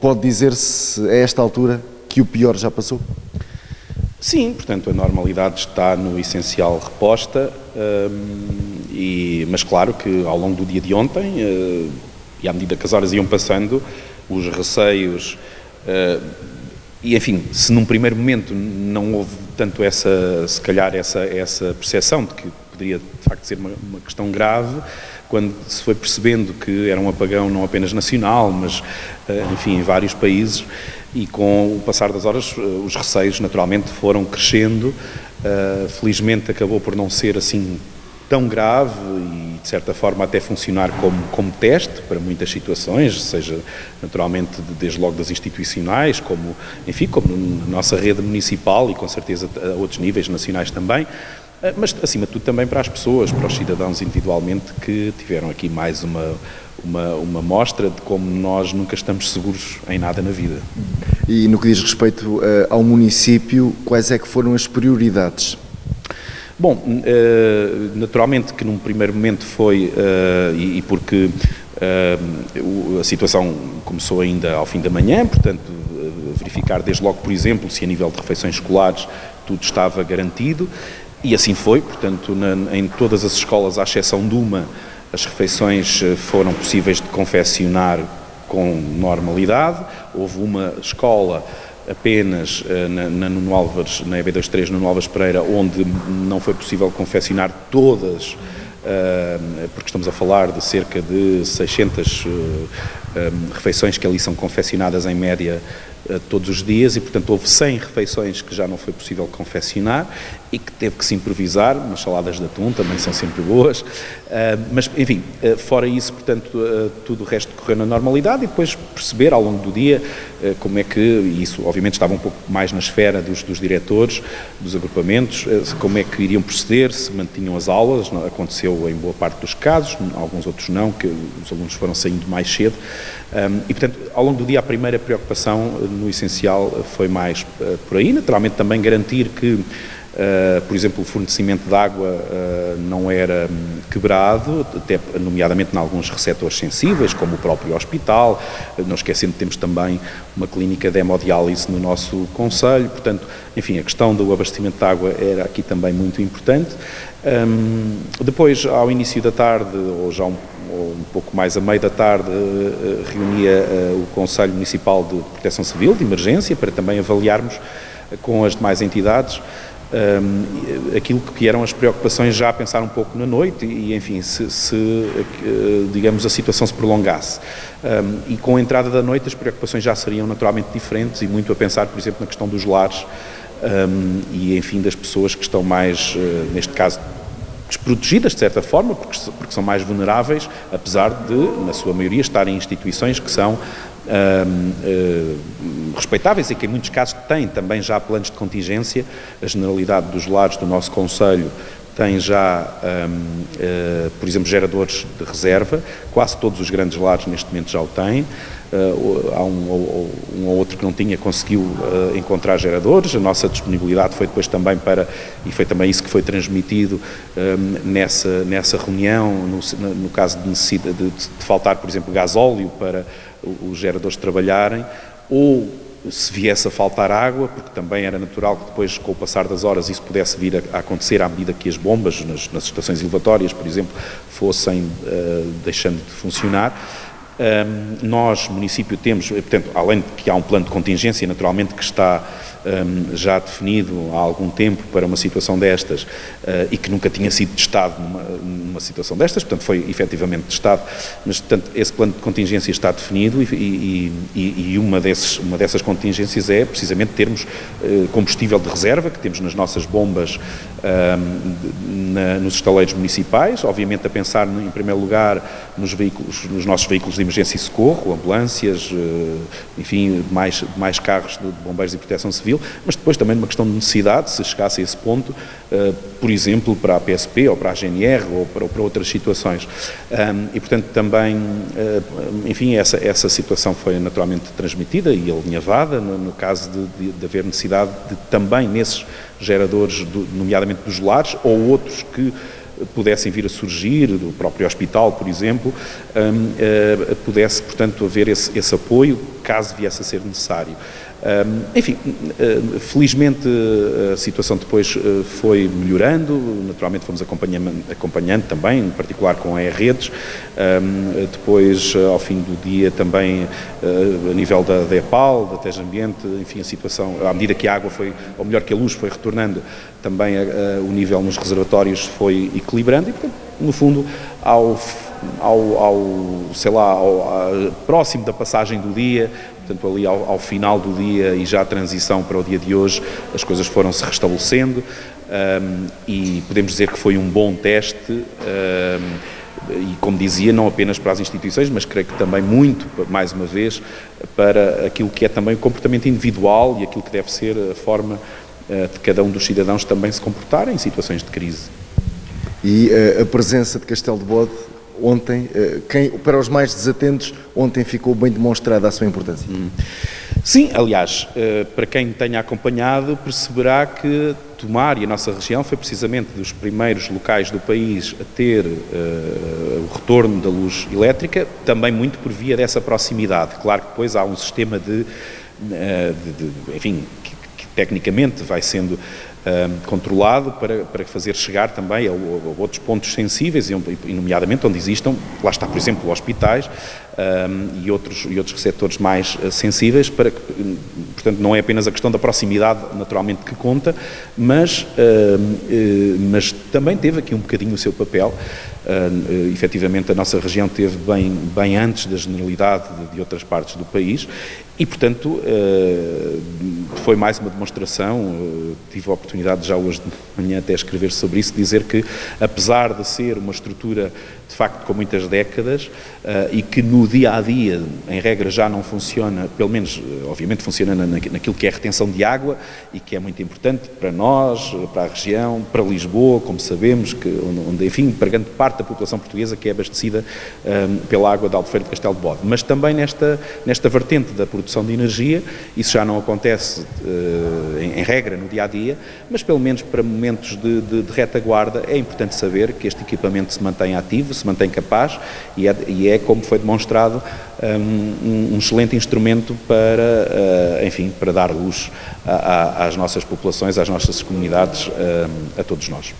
pode dizer-se a esta altura que o pior já passou? Sim, portanto a normalidade está no essencial reposta, mas claro que ao longo do dia de ontem, e à medida que as horas iam passando, os receios, e enfim, se num primeiro momento não houve tanto se calhar essa percepção de que poderia de facto ser uma questão grave, quando se foi percebendo que era um apagão não apenas nacional, mas enfim, em vários países, e com o passar das horas os receios naturalmente foram crescendo. Felizmente acabou por não ser assim tão grave e de certa forma até funcionar como teste para muitas situações, seja naturalmente desde logo das institucionais, como na nossa rede municipal e com certeza a outros níveis nacionais também, mas acima de tudo também para as pessoas, para os cidadãos individualmente, que tiveram aqui mais uma mostra de como nós nunca estamos seguros em nada na vida. E no que diz respeito ao município, quais é que foram as prioridades? Bom, naturalmente que num primeiro momento foi, e porque a situação começou ainda ao fim da manhã, portanto, verificar desde logo, por exemplo, se a nível de refeições escolares tudo estava garantido, e assim foi, portanto, em todas as escolas, à exceção de uma, as refeições foram possíveis de confeccionar com normalidade. Houve uma escola apenas na Nuno Álvares, na EB23, Nuno Álvares Pereira, onde não foi possível confeccionar todas, porque estamos a falar de cerca de 600 refeições que ali são confeccionadas em média todos os dias, e portanto houve 100 refeições que já não foi possível confeccionar e que teve que se improvisar. Umas saladas de atum também são sempre boas, mas enfim, fora isso, portanto, tudo o resto correu na normalidade, e depois perceber ao longo do dia como é que, e isso obviamente estava um pouco mais na esfera dos diretores, dos agrupamentos, como é que iriam proceder, se mantinham as aulas. Aconteceu em boa parte dos casos, alguns outros não, que os alunos foram saindo mais cedo, e portanto ao longo do dia a primeira preocupação no essencial foi mais por aí, naturalmente também garantir que por exemplo, o fornecimento de água não era quebrado, até nomeadamente em alguns receptores sensíveis, como o próprio hospital. Não esquecendo que temos também uma clínica de hemodiálise no nosso concelho, portanto, enfim, a questão do abastecimento de água era aqui também muito importante. Depois, ao início da tarde, ou já um pouco mais a meio da tarde, reunia o Conselho Municipal de Proteção Civil, de Emergência, para também avaliarmos com as demais entidades aquilo que eram as preocupações, já a pensar um pouco na noite e enfim, digamos, a situação se prolongasse. E com a entrada da noite as preocupações já seriam naturalmente diferentes, e muito a pensar, por exemplo, na questão dos lares e enfim, das pessoas que estão mais, neste caso, desprotegidas de certa forma, porque são mais vulneráveis, apesar de, na sua maioria, estarem em instituições que são respeitáveis e que em muitos casos têm também já planos de contingência. A generalidade dos lares do nosso concelho tem já, por exemplo, geradores de reserva. Quase todos os grandes lares neste momento já o têm. Há um ou outro que não tinha, conseguiu encontrar geradores. A nossa disponibilidade foi depois também e foi também isso que foi transmitido nessa reunião, no caso de necessidade de faltar, por exemplo, gasóleo para os geradores trabalharem, ou se viesse a faltar água, porque também era natural que depois, com o passar das horas, isso pudesse vir a acontecer à medida que as bombas nas estações elevatórias, por exemplo, fossem deixando de funcionar. Nós, município, temos, portanto, além de que há um plano de contingência, naturalmente, que está já definido há algum tempo para uma situação destas, e que nunca tinha sido testado numa situação destas, portanto foi efetivamente testado, mas portanto esse plano de contingência está definido, e uma dessas contingências é precisamente termos combustível de reserva, que temos nas nossas bombas, nos estaleiros municipais, obviamente a pensar em primeiro lugar nos nossos veículos de emergência e socorro, ambulâncias, enfim, mais carros de bombeiros e proteção civil, mas depois também numa questão de necessidade, se chegasse a esse ponto, por exemplo, para a PSP ou para a GNR ou para outras situações. E portanto também, enfim, essa situação foi naturalmente transmitida e alinhavada no caso de haver necessidade de também nesses geradores, nomeadamente dos lares, ou outros que pudessem vir a surgir, do próprio hospital, por exemplo, pudesse, portanto, haver esse apoio, caso viesse a ser necessário. Enfim, felizmente a situação depois foi melhorando, naturalmente fomos acompanhando também, em particular com a redes, depois ao fim do dia também a nível da EPAL, da TES Ambiente, enfim, a situação, à medida que a água foi, ou melhor que a luz foi retornando, também o nível nos reservatórios foi equilibrando e, portanto, no fundo, próximo da passagem do dia, portanto ali ao final do dia e já a transição para o dia de hoje, as coisas foram-se restabelecendo e podemos dizer que foi um bom teste e, como dizia, não apenas para as instituições, mas creio que também muito, mais uma vez, para aquilo que é também o comportamento individual e aquilo que deve ser a forma de cada um dos cidadãos também se comportar em situações de crise. E a presença de Castelo de Bode ontem, para os mais desatentos, ontem ficou bem demonstrada a sua importância. Sim, aliás, para quem tenha acompanhado, perceberá que Tomar e a nossa região foi precisamente dos primeiros locais do país a ter o retorno da luz elétrica, também muito por via dessa proximidade. Claro que depois há um sistema enfim, que tecnicamente vai sendo controlado para fazer chegar também a outros pontos sensíveis, e nomeadamente onde existam, lá está, por exemplo, hospitais e outros receptores mais sensíveis, para que, portanto, não é apenas a questão da proximidade, naturalmente, que conta, mas também teve aqui um bocadinho o seu papel. Efetivamente, a nossa região teve bem antes da generalidade de outras partes do país e, portanto, foi mais uma demonstração. Tive a oportunidade já hoje de manhã até escrever sobre isso, dizer que, apesar de ser uma estrutura de facto com muitas décadas e que no dia-a-dia, em regra, já não funciona, pelo menos, obviamente, funciona naquilo que é a retenção de água e que é muito importante para nós, para a região, para Lisboa, como sabemos, onde, enfim, para grande parte da população portuguesa que é abastecida pela água de Albufeira de Castelo de Bode. Mas também nesta vertente da produção de energia, isso já não acontece em regra no dia-a-dia, mas pelo menos para momentos de retaguarda é importante saber que este equipamento se mantém ativo, se mantém capaz e é, como foi demonstrado, um excelente instrumento para, enfim, para dar luz às nossas populações, às nossas comunidades, a todos nós.